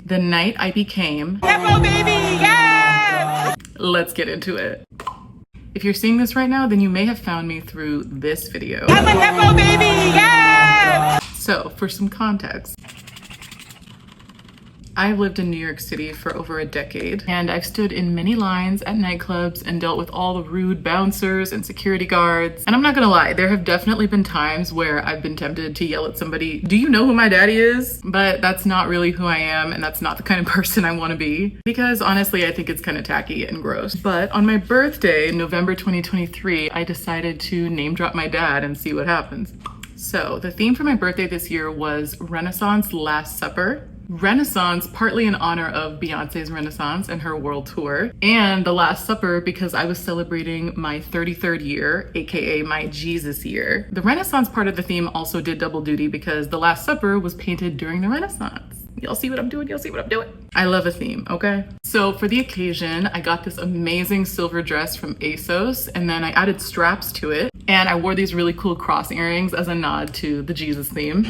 The night I became Nepo baby, yes! Let's get into it. If you're seeing this right now, then you may have found me through this video. I'm a Nepo baby, yes! So, for some context, I've lived in New York City for over a decade, and I've stood in many lines at nightclubs and dealt with all the rude bouncers and security guards. And I'm not gonna lie, there have definitely been times where I've been tempted to yell at somebody, "Do you know who my daddy is?" But that's not really who I am, and that's not the kind of person I wanna be. Because honestly, I think it's kind of tacky and gross. But on my birthday, November 2023, I decided to name drop my dad and see what happens. So the theme for my birthday this year was Renaissance Last Supper. Renaissance, partly in honor of Beyonce's Renaissance and her world tour, and the Last Supper because I was celebrating my 33rd year, aka my Jesus year. The Renaissance part of the theme also did double duty because the Last Supper was painted during the Renaissance. Y'all see what I'm doing? Y'all see what I'm doing? I love a theme, okay? So for the occasion, I got this amazing silver dress from ASOS, and then I added straps to it, and I wore these really cool cross earrings as a nod to the Jesus theme.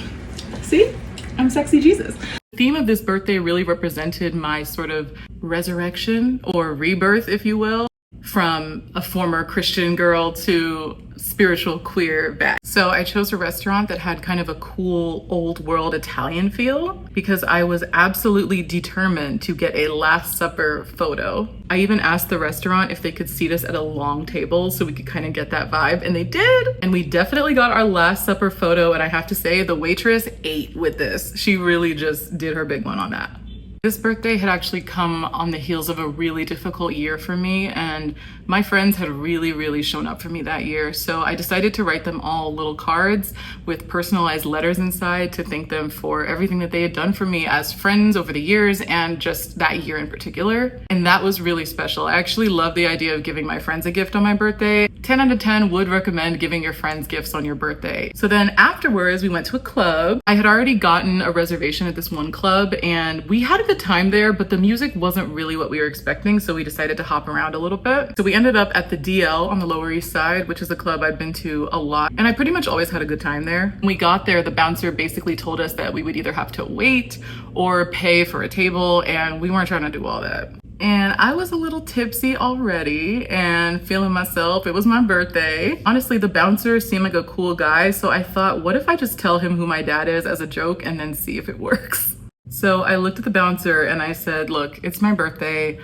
See? I'm sexy Jesus. The theme of this birthday really represented my sort of resurrection or rebirth, if you will, from a former Christian girl to spiritual queer back. So I chose a restaurant that had kind of a cool old world Italian feel because I was absolutely determined to get a Last Supper photo. I even asked the restaurant if they could seat us at a long table so we could kind of get that vibe, and they did. And we definitely got our Last Supper photo, and I have to say the waitress ate with this. She really just did her big one on that. This birthday had actually come on the heels of a really difficult year for me, and my friends had really shown up for me that year. So I decided to write them all little cards with personalized letters inside to thank them for everything that they had done for me as friends over the years and just that year in particular. And that was really special. I actually love the idea of giving my friends a gift on my birthday. 10 out of 10 would recommend giving your friends gifts on your birthday. So then afterwards, we went to a club. I had already gotten a reservation at this one club, and we had a good time there, but the music wasn't really what we were expecting, so we decided to hop around a little bit. So we ended up at the DL on the Lower East Side, which is a club I've been to a lot, and I pretty much always had a good time there. When we got there, the bouncer basically told us that we would either have to wait or pay for a table, and we weren't trying to do all that. And I was a little tipsy already and feeling myself. It was my birthday. Honestly, the bouncer seemed like a cool guy, so I thought, what if I just tell him who my dad is as a joke and then see if it works? So I looked at the bouncer and I said, "Look, it's my birthday.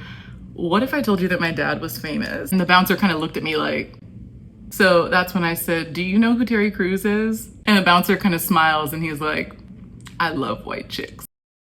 What if I told you that my dad was famous?" And the bouncer kind of looked at me like, so that's when I said, "Do you know who Terry Crews is?" And the bouncer kind of smiles and he's like, "I love white chicks."